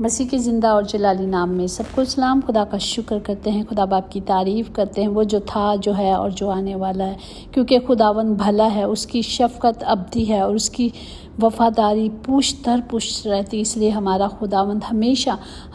مسیح کے زندہ اور جلالی نام میں سب کو سلام۔ خدا کا شکر کرتے ہیں، خدا باپ کی تعریف کرتے ہیں، وہ جو تھا، جو ہے اور جو آنے والا ہے، کیونکہ خداوند بھلا ہے، اس کی شفقت ابدی ہے اور اس کی وفاداری پشت در پشت رہتی، اس لیے ہمارا خداوند ہمیشہ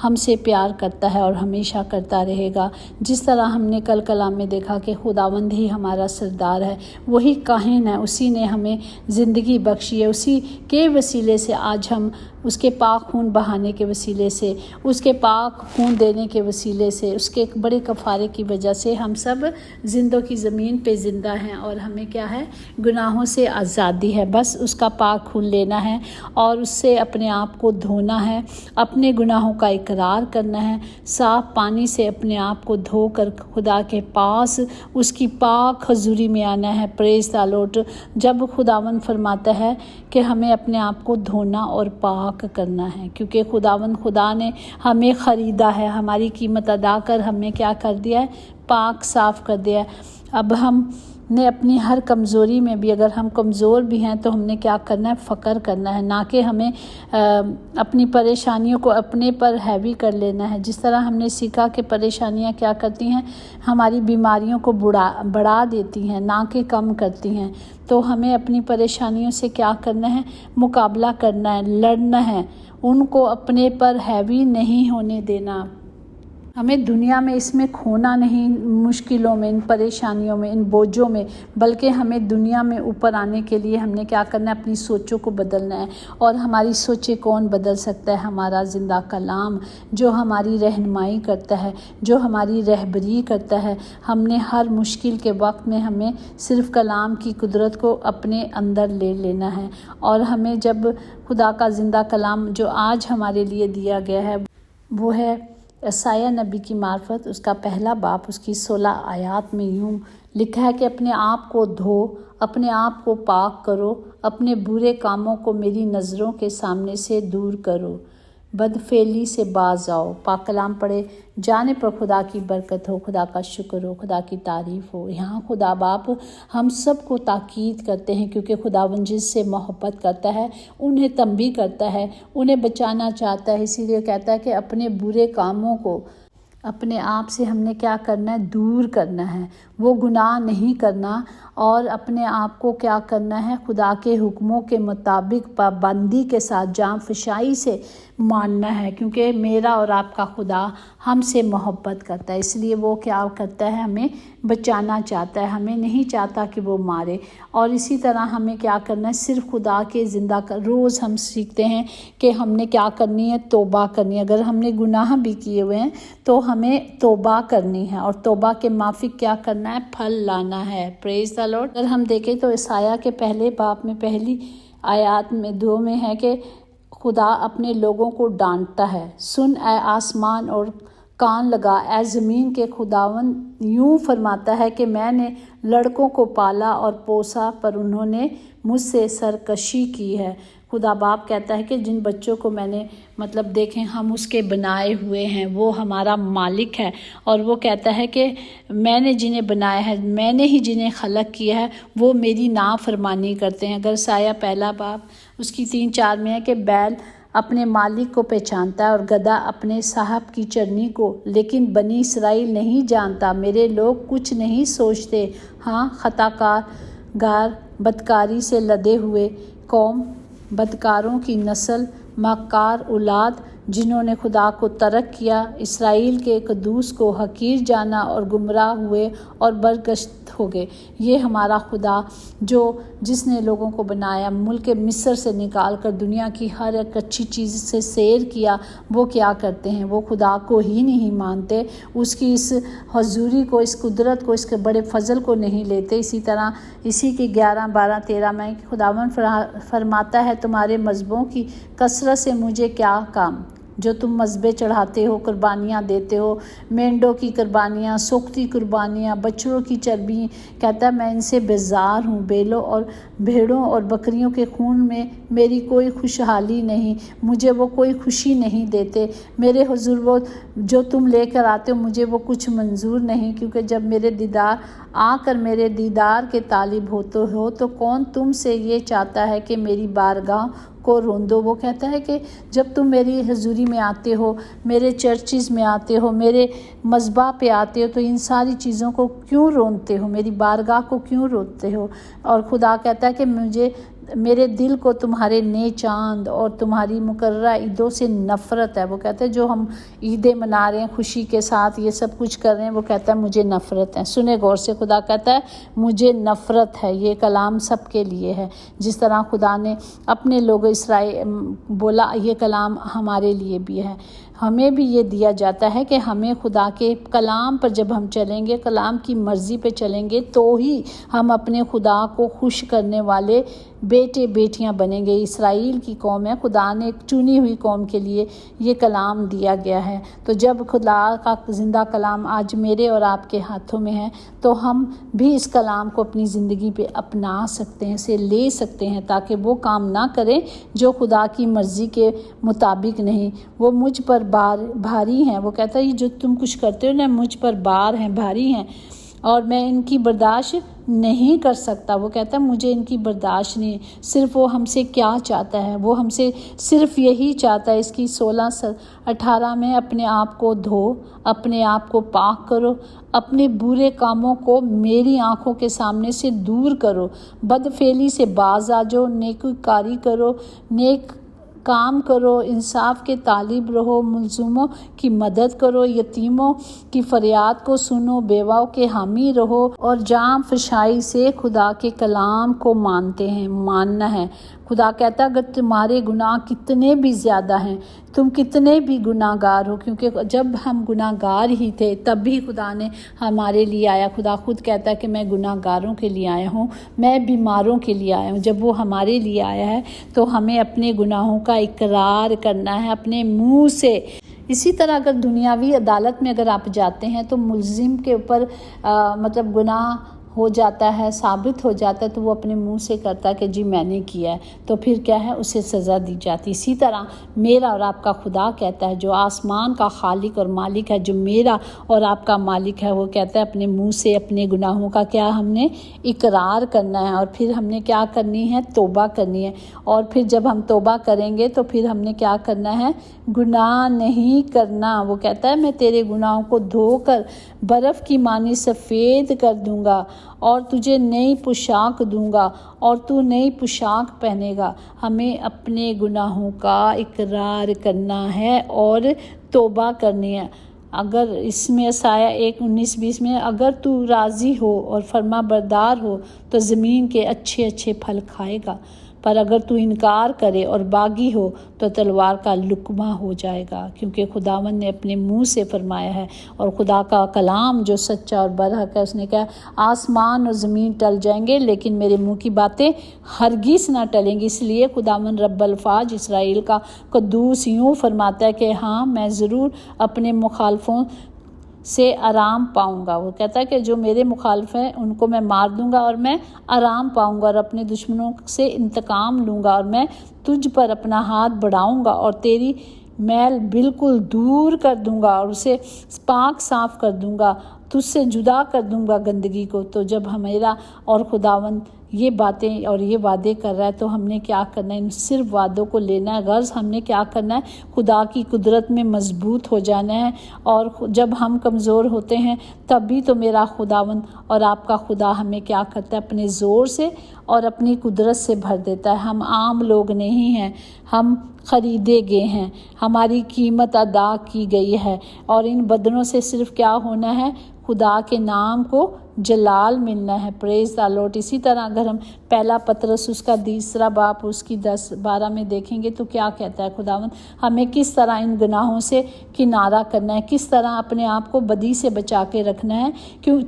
ہم سے پیار کرتا ہے اور ہمیشہ کرتا رہے گا۔ جس طرح ہم نے کل کلام میں دیکھا کہ خداوند ہی ہمارا سردار ہے، وہی کاہن ہے، اسی نے ہمیں زندگی بخشی ہے، اسی کے وسیلے سے آج ہم اس کے پاک خون بہانے کے وسیلے سے، اس کے پاک خون دینے کے وسیلے سے، اس کے ایک بڑے کفارے کی وجہ سے ہم سب زندوں کی زمین پہ زندہ ہیں، اور ہمیں کیا ہے؟ گناہوں سے آزادی ہے۔ بس اس کا پاک خون لینا ہے اور اس سے اپنے آپ کو دھونا ہے، اپنے گناہوں کا اقرار کرنا ہے، صاف پانی سے اپنے آپ کو دھو کر خدا کے پاس اس کی پاک حضوری میں آنا ہے۔ پریز دی لارڈ۔ جب خداوند فرماتا ہے کہ ہمیں اپنے آپ کو دھونا اور پاک کرنا ہے، کیونکہ خدا نے ہمیں خریدا ہے، ہماری قیمت ادا کر ہمیں کیا کر دیا ہے؟ پاک صاف کر دیا ہے۔ اب ہم نے اپنی ہر کمزوری میں بھی، اگر ہم کمزور بھی ہیں تو ہم نے کیا کرنا ہے؟ فخر کرنا ہے، نہ کہ ہمیں اپنی پریشانیوں کو اپنے پر ہیوی کر لینا ہے۔ جس طرح ہم نے سیکھا کہ پریشانیاں کیا کرتی ہیں؟ ہماری بیماریوں کو بڑھا دیتی ہیں، نہ کہ کم کرتی ہیں۔ تو ہمیں اپنی پریشانیوں سے کیا کرنا ہے؟ مقابلہ کرنا ہے، لڑنا ہے، ان کو اپنے پر ہیوی نہیں ہونے دینا۔ ہمیں دنیا میں اس میں کھونا نہیں، مشکلوں میں، ان پریشانیوں میں، ان بوجھوں میں، بلکہ ہمیں دنیا میں اوپر آنے کے لیے ہم نے کیا کرنا ہے؟ اپنی سوچوں کو بدلنا ہے۔ اور ہماری سوچیں کون بدل سکتا ہے؟ ہمارا زندہ کلام، جو ہماری رہنمائی کرتا ہے، جو ہماری رہبری کرتا ہے۔ ہم نے ہر مشکل کے وقت میں ہمیں صرف کلام کی قدرت کو اپنے اندر لے لینا ہے، اور ہمیں جب خدا کا زندہ کلام جو آج ہمارے لیے دیا گیا ہے وہ ہے یسایہ نبی کی معرفت، اس کا پہلا باب، اس کی 16 آیات میں یوں لکھا ہے کہ اپنے آپ کو دھو، اپنے آپ کو پاک کرو، اپنے برے کاموں کو میری نظروں کے سامنے سے دور کرو، بدفعلی سے باز آؤ۔ پاک کلام پڑھے جانے پر خدا کی برکت ہو، خدا کا شکر ہو، خدا کی تعریف ہو۔ یہاں خدا باپ ہم سب کو تاکید کرتے ہیں، کیونکہ خداوند جس سے محبت کرتا ہے انہیں تنبیہ کرتا ہے، انہیں بچانا چاہتا ہے، اسی لیے کہتا ہے کہ اپنے برے کاموں کو اپنے آپ سے ہم نے کیا کرنا ہے؟ دور کرنا ہے، وہ گناہ نہیں کرنا، اور اپنے آپ کو کیا کرنا ہے؟ خدا کے حکموں کے مطابق پابندی کے ساتھ جاں فشائی سے ماننا ہے، کیونکہ میرا اور آپ کا خدا ہم سے محبت کرتا ہے، اس لیے وہ کیا کرتا ہے؟ ہمیں بچانا چاہتا ہے، ہمیں نہیں چاہتا کہ وہ مارے۔ اور اسی طرح ہمیں کیا کرنا ہے؟ صرف خدا کے زندہ روز ہم سیکھتے ہیں کہ ہم نے کیا کرنی ہے؟ توبہ کرنی ہے۔ اگر ہم نے گناہ بھی کیے ہوئے ہیں تو ہمیں توبہ کرنی ہے، اور توبہ کے مافک کیا کرنا ہے؟ پھل لانا ہے۔ پریز دی لارڈ۔ اگر ہم دیکھیں تو یسایہ کے پہلے باب میں پہلی آیات میں 2 میں ہے کہ خدا اپنے لوگوں کو ڈانٹتا ہے۔ سن اے آسمان اور کان لگا اے زمین کے خداوند یوں فرماتا ہے کہ میں نے لڑکوں کو پالا اور پوسا، پر انہوں نے مجھ سے سرکشی کی ہے۔ خدا باپ کہتا ہے کہ جن بچوں کو میں نے دیکھیں ہم اس کے بنائے ہوئے ہیں، وہ ہمارا مالک ہے، اور وہ کہتا ہے کہ میں نے جنہیں بنایا ہے، میں نے ہی جنہیں خلق کیا ہے، وہ میری نافرمانی کرتے ہیں۔ اگر سایہ پہلا باب اس کی 3-4 میں ہے کہ بیل اپنے مالک کو پہچانتا ہے اور گدھا اپنے صاحب کی چرنی کو، لیکن بنی اسرائیل نہیں جانتا، میرے لوگ کچھ نہیں سوچتے۔ ہاں، خطا کار، بدکاری سے لدے ہوئے قوم، بدکاروں کی نسل، مکار اولاد، جنہوں نے خدا کو ترک کیا، اسرائیل کے قدوس کو حقیر جانا اور گمراہ ہوئے اور برگشت ہو گئے۔ یہ ہمارا خدا جس نے لوگوں کو بنایا، ملک مصر سے نکال کر دنیا کی ہر ایک اچھی چیز سے سیر کیا، وہ کیا کرتے ہیں؟ وہ خدا کو ہی نہیں مانتے، اس کی اس حضوری کو، اس قدرت کو، اس کے بڑے فضل کو نہیں لیتے۔ اسی طرح اسی کی 11, 12, 13 میں خداوند فرماتا ہے تمہارے مذہبوں کی کثرت سے مجھے کیا کام؟ جو تم مذبے چڑھاتے ہو، قربانیاں دیتے ہو، مینڈوں کی قربانیاں، سوکھتی قربانیاں، بچڑوں کی چربی، کہتا ہے میں ان سے بیزار ہوں۔ بیلوں اور بھیڑوں اور بکریوں کے خون میں میری کوئی خوشحالی نہیں، مجھے وہ کوئی خوشی نہیں دیتے۔ میرے حضور وہ جو تم لے کر آتے ہو مجھے وہ کچھ منظور نہیں، کیونکہ جب میرے دیدار آ کر میرے دیدار کے طالب ہوتے ہو تو کون تم سے یہ چاہتا ہے کہ میری بارگاہ کو روندو۔ وہ کہتا ہے کہ جب تم میری حضوری میں آتے ہو، میرے چرچز میں آتے ہو، میرے مذبح پہ آتے ہو، تو ان ساری چیزوں کو کیوں روندتے ہو، میری بارگاہ کو کیوں روتے ہو؟ اور خدا کہتا ہے کہ میرے دل کو تمہارے نئے چاند اور تمہاری مقررہ عیدوں سے نفرت ہے۔ وہ کہتا ہے جو ہم عیدیں منا رہے ہیں خوشی کے ساتھ، یہ سب کچھ کر رہے ہیں، وہ کہتا ہے مجھے نفرت ہے۔ سنیں غور سے، خدا کہتا ہے مجھے نفرت ہے۔ یہ کلام سب کے لیے ہے، جس طرح خدا نے اپنے لوگ اسرائیل بولا، یہ کلام ہمارے لیے بھی ہے۔ ہمیں بھی یہ دیا جاتا ہے کہ ہمیں خدا کے کلام پر جب ہم چلیں گے، کلام کی مرضی پہ چلیں گے، تو ہی ہم اپنے خدا کو خوش کرنے والے بیٹے بیٹیاں بنیں گے۔ اسرائیل کی قوم ہے، خدا نے ایک چنی ہوئی قوم کے لیے یہ کلام دیا گیا ہے۔ تو جب خدا کا زندہ کلام آج میرے اور آپ کے ہاتھوں میں ہے، تو ہم بھی اس کلام کو اپنی زندگی پہ اپنا سکتے ہیں، اسے لے سکتے ہیں، تاکہ وہ کام نہ کریں جو خدا کی مرضی کے مطابق نہیں۔ وہ مجھ پر بھاری ہیں، وہ کہتا ہے یہ جو تم کچھ کرتے ہو نا، مجھ پر بار ہیں، بھاری ہیں، اور میں ان کی برداشت نہیں کر سکتا۔ وہ کہتا ہے مجھے ان کی برداشت نہیں۔ صرف وہ ہم سے کیا چاہتا ہے؟ وہ ہم سے صرف یہی چاہتا ہے، اس کی 16:18 میں اپنے آپ کو دھو، اپنے آپ کو پاک کرو، اپنے برے کاموں کو میری آنکھوں کے سامنے سے دور کرو، بدفعلی سے باز آ جاؤ، نیکوکاری کرو، نیک کام کرو، انصاف کے طالب رہو، مظلوموں کی مدد کرو، یتیموں کی فریاد کو سنو، بیواؤں کے حامی رہو، اور جام فشائی سے خدا کے کلام کو ماننا ہے۔ خدا کہتا ہے اگر تمہارے گناہ کتنے بھی زیادہ ہیں، تم کتنے بھی گناہ گار ہو، کیونکہ جب ہم گناہ گار ہی تھے تب بھی خدا نے ہمارے لیے آیا۔ خدا خود کہتا ہے کہ میں گناہ گاروں کے لیے آیا ہوں، میں بیماروں کے لیے آیا ہوں۔ جب وہ ہمارے لیے آیا ہے تو ہمیں اپنے گناہوں کا اقرار کرنا ہے اپنے منہ سے۔ اسی طرح اگر دنیاوی عدالت میں اگر آپ جاتے ہیں تو ملزم کے اوپر گناہ ہو جاتا ہے، ثابت ہو جاتا ہے، تو وہ اپنے منہ سے کرتا ہے کہ جی میں نے کیا ہے، تو پھر کیا ہے، اسے سزا دی جاتی۔ اسی طرح میرا اور آپ کا خدا کہتا ہے، جو آسمان کا خالق اور مالک ہے، جو میرا اور آپ کا مالک ہے، وہ کہتا ہے اپنے منہ سے اپنے گناہوں کا کیا ہم نے اقرار کرنا ہے، اور پھر ہم نے کیا کرنی ہے، توبہ کرنی ہے۔ اور پھر جب ہم توبہ کریں گے تو پھر ہم نے کیا کرنا ہے، گناہ نہیں کرنا۔ وہ کہتا ہے میں تیرے گناہوں کو دھو کر برف کی مانی سفید کر دوں گا، اور تجھے نئی پوشاک دوں گا، اور تو نئی پوشاک پہنے گا۔ ہمیں اپنے گناہوں کا اقرار کرنا ہے اور توبہ کرنی ہے۔ اگر اس میں عیسائیہ 1:19-20 میں اگر تو راضی ہو اور فرما بردار ہو تو زمین کے اچھے اچھے پھل کھائے گا، پر اگر تو انکار کرے اور باغی ہو تو تلوار کا لقمہ ہو جائے گا، کیونکہ خداوند نے اپنے منہ سے فرمایا ہے۔ اور خدا کا کلام جو سچا اور برحق ہے، اس نے کہا آسمان اور زمین ٹل جائیں گے لیکن میرے منہ کی باتیں ہرگز نہ ٹلیں گی۔ اس لیے خداوند رب الفاظ اسرائیل کا قدوس یوں فرماتا ہے کہ ہاں میں ضرور اپنے مخالفوں سے آرام پاؤں گا۔ وہ کہتا ہے کہ جو میرے مخالف ہیں ان کو میں مار دوں گا، اور میں آرام پاؤں گا، اور اپنے دشمنوں سے انتقام لوں گا، اور میں تجھ پر اپنا ہاتھ بڑھاؤں گا، اور تیری میل بالکل دور کر دوں گا، اور اسے پاک صاف کر دوں گا، تجھ سے جدا کر دوں گا گندگی کو۔ تو جب ہمیرا اور خداوند یہ باتیں اور یہ وعدے کر رہا ہے تو ہم نے کیا کرنا ہے، ان صرف وعدوں کو لینا ہے۔ غرض ہم نے کیا کرنا ہے، خدا کی قدرت میں مضبوط ہو جانا ہے۔ اور جب ہم کمزور ہوتے ہیں تب بھی تو میرا خداوند اور آپ کا خدا ہمیں کیا کرتا ہے، اپنے زور سے اور اپنی قدرت سے بھر دیتا ہے۔ ہم عام لوگ نہیں ہیں، ہم خریدے گئے ہیں، ہماری قیمت ادا کی گئی ہے، اور ان بدنوں سے صرف کیا ہونا ہے، خدا کے نام کو جلال ملنا ہے۔ پریز دی لارڈ۔ اسی طرح اگر ہم پہلا پطرس اس کا 3 باب اس کی 10-12 میں دیکھیں گے تو کیا کہتا ہے خداوند، ہمیں کس طرح ان گناہوں سے کنارہ کرنا ہے، کس طرح اپنے آپ کو بدی سے بچا کے رکھنا ہے،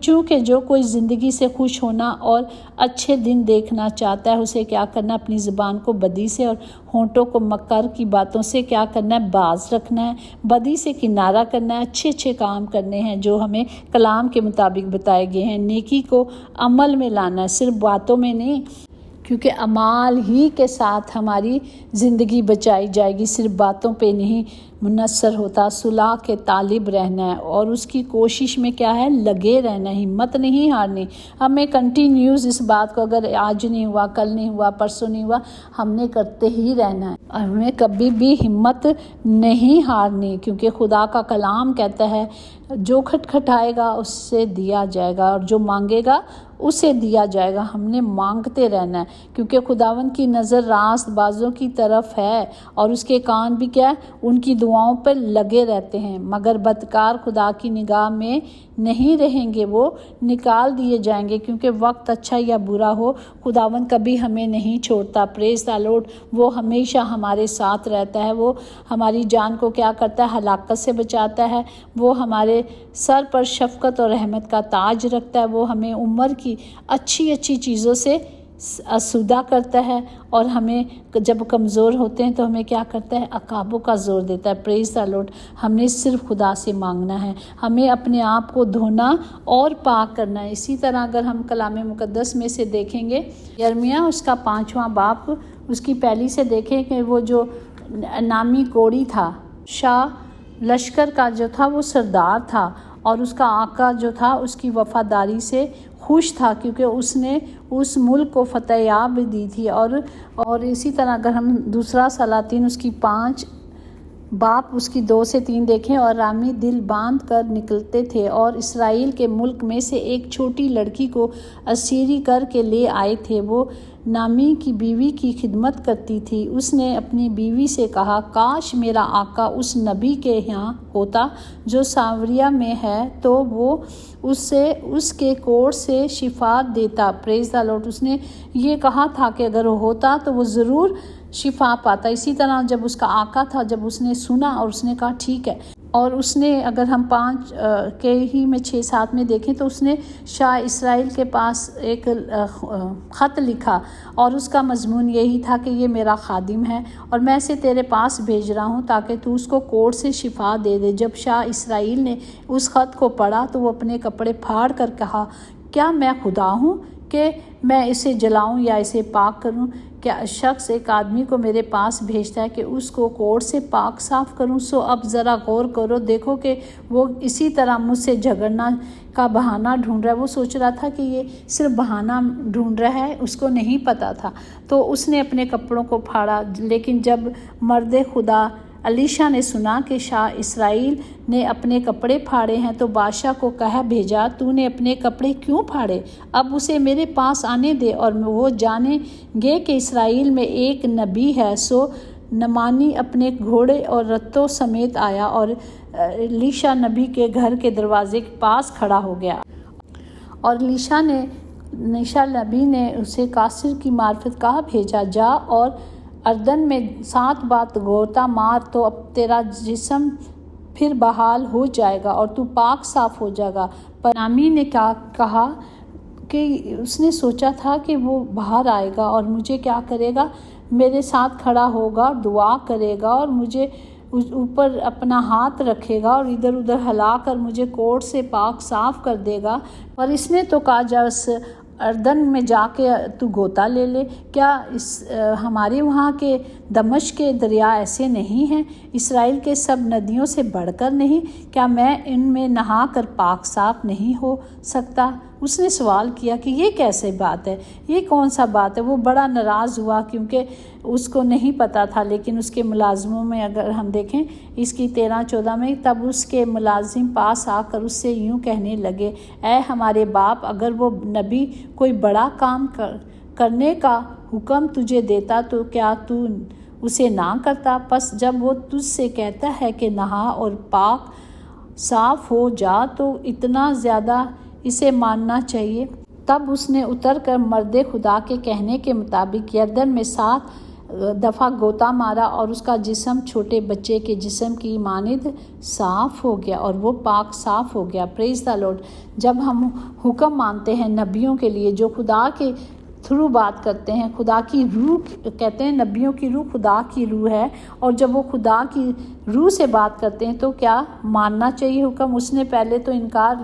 چونکہ جو کوئی زندگی سے خوش ہونا اور اچھے دن دیکھنا چاہتا ہے اسے کیا کرنا، اپنی زبان کو بدی سے اور ہونٹوں کو مکر کی باتوں سے کیا کرنا ہے، باز رکھنا ہے، بدی سے کنارہ کرنا ہے، اچھے اچھے کام کرنے ہیں جو ہمیں کلام کے مطابق بتائے گئے ہیں، نیکی کو عمل میں لانا ہے، صرف باتوں میں نہیں، کیونکہ اعمال ہی کے ساتھ ہماری زندگی بچائی جائے گی، صرف باتوں پہ نہیں۔ منصر ہوتا، صلح کے طالب رہنا ہے اور اس کی کوشش میں کیا ہے، لگے رہنا، ہمت نہیں ہارنی. ہمیں کنٹینیوز اس بات کو، اگر آج نہیں ہوا، کل نہیں ہوا، پرسوں نہیں ہوا، ہم نے کرتے ہی رہنا ہے. ہمیں کبھی بھی ہمت نہیں ہارنی، کیونکہ خدا کا کلام کہتا ہے جو کھٹکھٹائے گا اس سے دیا جائے گا، اور جو مانگے گا اسے دیا جائے گا. ہم نے مانگتے رہنا ہے، کیونکہ خداوند کی نظر راست بازوں کی طرف ہے اور اس کے کان بھی کیا ہے، ان کی دعاؤں پر لگے رہتے ہیں. مگر بدکار خدا کی نگاہ میں نہیں رہیں گے، وہ نکال دیے جائیں گے. کیونکہ وقت اچھا یا برا ہو، خداوند کبھی ہمیں نہیں چھوڑتا. پریز دی لارڈ. وہ ہمیشہ ہمارے ساتھ رہتا ہے. وہ ہماری جان کو کیا کرتا ہے، ہلاکت سے بچاتا ہے. وہ ہمارے سر پر شفقت اور رحمت کا تاج رکھتا ہے. وہ ہمیں عمر کی اچھی اچھی چیزوں سے آسودہ کرتا ہے، اور ہمیں جب کمزور ہوتے ہیں تو ہمیں کیا کرتا ہے، عقابوں کا زور دیتا ہے. پریز دی لارڈ. ہم نے صرف خدا سے مانگنا ہے، ہمیں اپنے آپ کو دھونا اور پاک کرنا ہے. اسی طرح اگر ہم کلام مقدس میں سے دیکھیں گے، یرمیہ اس کا 5واں باب اس کی پہلی سے دیکھیں کہ وہ جو نامی کوڑی تھا، شاہ لشکر کا جو تھا وہ سردار تھا، اور اس کا آقا جو تھا اس کی وفاداری سے خوش تھا، کیونکہ اس نے اس ملک کو فتح یاب دی تھی. اور اسی طرح اگر ہم دوسرا سلاطین اس کی 5 باپ اس کی 2 سے 3 دیکھیں، اور رامی دل باندھ کر نکلتے تھے اور اسرائیل کے ملک میں سے ایک چھوٹی لڑکی کو اسیری کر کے لے آئے تھے. وہ نامی کی بیوی کی خدمت کرتی تھی. اس نے اپنی بیوی سے کہا، کاش میرا آقا اس نبی کے یہاں ہوتا جو سامریا میں ہے، تو وہ اس کے کوڑ سے شفا دیتا. پریز دی لارڈ. اس نے یہ کہا تھا کہ اگر وہ ہوتا تو وہ ضرور شفا پاتا. اسی طرح جب اس کا آقا تھا، جب اس نے سنا اور اس نے کہا ٹھیک ہے، اور اس نے اگر ہم 5 کے ہی میں 6-7 میں دیکھیں تو اس نے شاہ اسرائیل کے پاس ایک خط لکھا، اور اس کا مضمون یہی تھا کہ یہ میرا خادم ہے اور میں اسے تیرے پاس بھیج رہا ہوں تاکہ تو اس کو کوڑ سے شفا دے دے. جب شاہ اسرائیل نے اس خط کو پڑھا تو وہ اپنے کپڑے پھاڑ کر کہا، کیا میں خدا ہوں کہ میں اسے جلاؤں یا اسے پاک کروں؟ کیا شخص ایک آدمی کو میرے پاس بھیجتا ہے کہ اس کو کوڑ سے پاک صاف کروں؟ سو اب ذرا غور کرو، دیکھو کہ وہ اسی طرح مجھ سے جھگڑنا کا بہانہ ڈھونڈ رہا ہے. وہ سوچ رہا تھا کہ یہ صرف بہانہ ڈھونڈ رہا ہے، اس کو نہیں پتا تھا. تو اس نے اپنے کپڑوں کو پھاڑا. لیکن جب مرد خدا الیشا نے سنا کہ شاہ اسرائیل نے اپنے کپڑے پھاڑے ہیں تو بادشاہ کو کہہ بھیجا، تو نے اپنے کپڑے کیوں پھاڑے؟ اب اسے میرے پاس آنے دے اور وہ جانیں گے کہ اسرائیل میں ایک نبی ہے. سو نمانی اپنے گھوڑے اور رتوں سمیت آیا اور الیشا نبی کے گھر کے دروازے کے پاس کھڑا ہو گیا. اور الیشا نبی نے اسے کاسر کی معرفت کہا بھیجا، جا اور اردن میں 7 بار غوطہ مار تو اب تیرا جسم پھر بحال ہو جائے گا اور تو پاک صاف ہو جائے گا. پر نامی نے کیا کہا کہ اس نے سوچا تھا کہ وہ باہر آئے گا اور مجھے کیا کرے گا، میرے ساتھ کھڑا ہوگا، دعا کرے گا اور مجھے اوپر اپنا ہاتھ رکھے گا اور ادھر ادھر ہلا کر مجھے کوڑ سے پاک صاف کر دے گا. اور اس نے تو کہا، جا اس اردن میں جا کے تو غوطہ لے لے. کیا ہمارے وہاں کے دمشق کے دریا ایسے نہیں ہیں؟ اسرائیل کے سب ندیوں سے بڑھ کر نہیں؟ کیا میں ان میں نہا کر پاک صاف نہیں ہو سکتا؟ اس نے سوال کیا کہ یہ کیسے بات ہے، یہ کون سا بات ہے؟ وہ بڑا ناراض ہوا کیونکہ اس کو نہیں پتا تھا. لیکن اس کے ملازموں میں اگر ہم دیکھیں اس کی 13-14 میں، تب اس کے ملازم پاس آ کر اس سے یوں کہنے لگے، اے ہمارے باپ، اگر وہ نبی کوئی بڑا کام کرنے کا حکم تجھے دیتا تو کیا تو اسے نہ کرتا؟ پس جب وہ تجھ سے کہتا ہے کہ نہا اور پاک صاف ہو جا تو اتنا زیادہ اسے ماننا چاہیے. تب اس نے اتر کر مرد خدا کے کہنے کے مطابق یردن میں 7 دفعہ غوطہ مارا اور اس کا جسم چھوٹے بچے کے جسم کی مانند صاف ہو گیا اور وہ پاک صاف ہو گیا. پریز دی لارڈ. جب ہم حکم مانتے ہیں نبیوں کے لیے جو خدا کے تھرو بات کرتے ہیں، خدا کی روح کہتے ہیں، نبیوں کی روح خدا کی روح ہے، اور جب وہ خدا کی روح سے بات کرتے ہیں تو کیا ماننا چاہیے حکم. اس نے پہلے تو انکار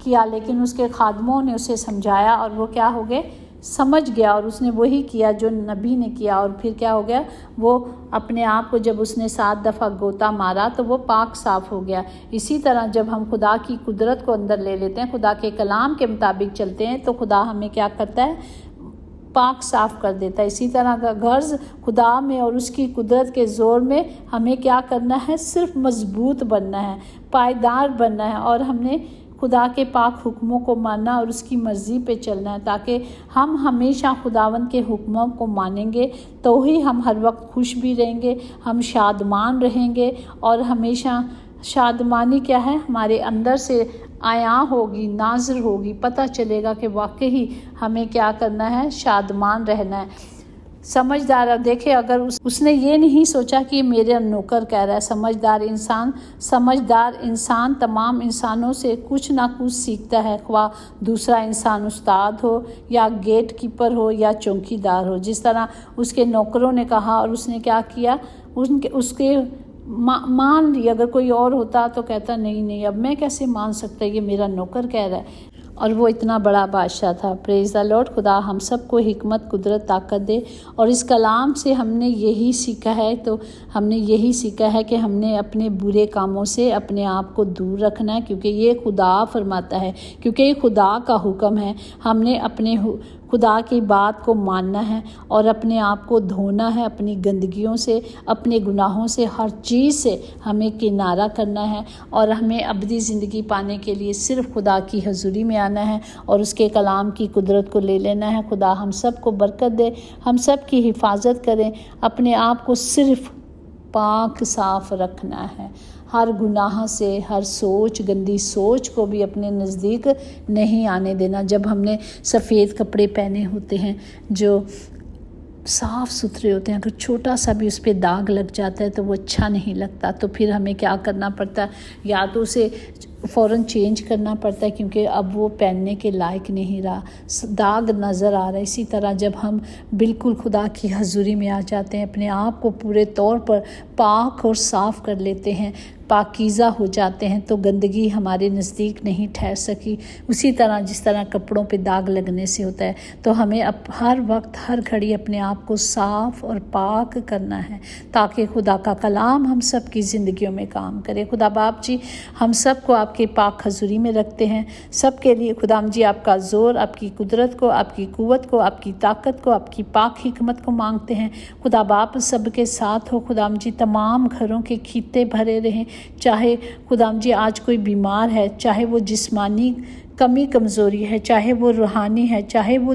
کیا، لیکن اس کے خادموں نے اسے سمجھایا اور وہ کیا ہو گئے، سمجھ گیا اور اس نے وہی کیا جو نبی نے کیا، اور پھر کیا ہو گیا، وہ اپنے آپ کو جب اس نے 7 دفعہ غوطہ مارا تو وہ پاک صاف ہو گیا۔ اسی طرح جب ہم خدا کی قدرت کو اندر لے لیتے ہیں، خدا کے کلام کے مطابق چلتے ہیں، تو خدا ہمیں کیا کرتا ہے، پاک صاف کر دیتا ہے۔ اسی طرح کا غرض خدا میں اور اس کی قدرت کے زور میں ہمیں کیا کرنا ہے، صرف مضبوط بننا ہے، پائیدار بننا ہے، اور ہم نے خدا کے پاک حکموں کو ماننا اور اس کی مرضی پہ چلنا ہے، تاکہ ہم ہمیشہ خداوند کے حکموں کو مانیں گے تو ہی ہم ہر وقت خوش بھی رہیں گے، ہم شادمان رہیں گے، اور ہمیشہ شادمانی کیا ہے، ہمارے اندر سے عیاں ہوگی، ناظر ہوگی، پتہ چلے گا کہ واقعی ہمیں کیا کرنا ہے، شادمان رہنا ہے۔ سمجھدار، دیکھیں اگر اس نے یہ نہیں سوچا کہ میرا نوکر کہہ رہا ہے، سمجھدار انسان تمام انسانوں سے کچھ نہ کچھ سیکھتا ہے، خواہ دوسرا انسان استاد ہو یا گیٹ کیپر ہو یا چوکی دار ہو۔ جس طرح اس کے نوکروں نے کہا اور اس نے کیا کیا، اس کے مان لی۔ اگر کوئی اور ہوتا تو کہتا نہیں اب میں کیسے مان سکتا، یہ میرا نوکر کہہ رہا ہے، اور وہ اتنا بڑا بادشاہ تھا۔ پریز دی لارڈ۔ خدا ہم سب کو حکمت، قدرت، طاقت دے، اور اس کلام سے ہم نے یہی سیکھا ہے، تو ہم نے یہی سیکھا ہے کہ ہم نے اپنے برے کاموں سے اپنے آپ کو دور رکھنا ہے، کیونکہ یہ خدا فرماتا ہے، کیونکہ یہ خدا کا حکم ہے۔ ہم نے اپنے خدا کی بات کو ماننا ہے اور اپنے آپ کو دھونا ہے، اپنی گندگیوں سے، اپنے گناہوں سے، ہر چیز سے ہمیں کنارہ کرنا ہے، اور ہمیں ابدی زندگی پانے کے لیے صرف خدا کی حضوری میں آنا ہے اور اس کے کلام کی قدرت کو لے لینا ہے۔ خدا ہم سب کو برکت دے، ہم سب کی حفاظت کریں، اپنے آپ کو صرف پاک صاف رکھنا ہے، ہر گناہ سے، ہر سوچ، گندی سوچ کو بھی اپنے نزدیک نہیں آنے دینا۔ جب ہم نے سفید کپڑے پہنے ہوتے ہیں جو صاف ستھرے ہوتے ہیں، اگر چھوٹا سا بھی اس پہ داغ لگ جاتا ہے تو وہ اچھا نہیں لگتا، تو پھر ہمیں کیا کرنا پڑتا ہے، یا تو اسے فوراً چینج کرنا پڑتا ہے کیونکہ اب وہ پہننے کے لائق نہیں رہا، داغ نظر آ رہا ہے۔ اسی طرح جب ہم بالکل خدا کی حضوری میں آ جاتے ہیں، اپنے آپ کو پورے طور پر پاک اور صاف کر لیتے ہیں، پاکیزہ ہو جاتے ہیں، تو گندگی ہمارے نزدیک نہیں ٹھہر سکی۔ اسی طرح جس طرح کپڑوں پہ داغ لگنے سے ہوتا ہے، تو ہمیں اب ہر وقت، ہر گھڑی اپنے آپ کو صاف اور پاک کرنا ہے، تاکہ خدا کا کلام ہم سب کی زندگیوں میں کام کرے۔ خدا باپ جی ہم سب کو آپ کے پاک حضوری میں رکھتے ہیں، سب کے لیے خدا جی آپ کا زور، آپ کی قدرت کو، آپ کی قوت کو، آپ کی طاقت کو، آپ کی پاک حکمت کو مانگتے ہیں۔ خدا باپ سب کے ساتھ ہو، خدا جی تمام گھروں کے کھیتے بھرے رہیں، چاہے خدا جی آج کوئی بیمار ہے، چاہے وہ جسمانی کمی کمزوری ہے، چاہے وہ روحانی ہے، چاہے وہ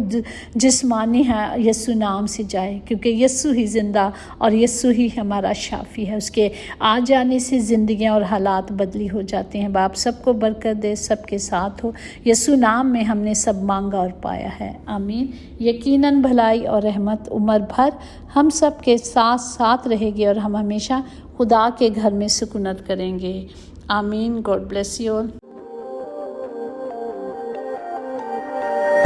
جسمانی ہے، یسوع نام سے جائے، کیونکہ یسوع ہی زندہ اور یسوع ہی ہمارا شافی ہے۔ اس کے آ جانے سے زندگیاں اور حالات بدلی ہو جاتے ہیں۔ باپ سب کو برکت دے، سب کے ساتھ ہو، یسوع نام میں ہم نے سب مانگا اور پایا ہے، آمین۔ یقیناً بھلائی اور رحمت عمر بھر ہم سب کے ساتھ ساتھ رہے گی، اور ہم ہمیشہ خدا کے گھر میں سکونت کریں گے، آمین۔ God bless you all.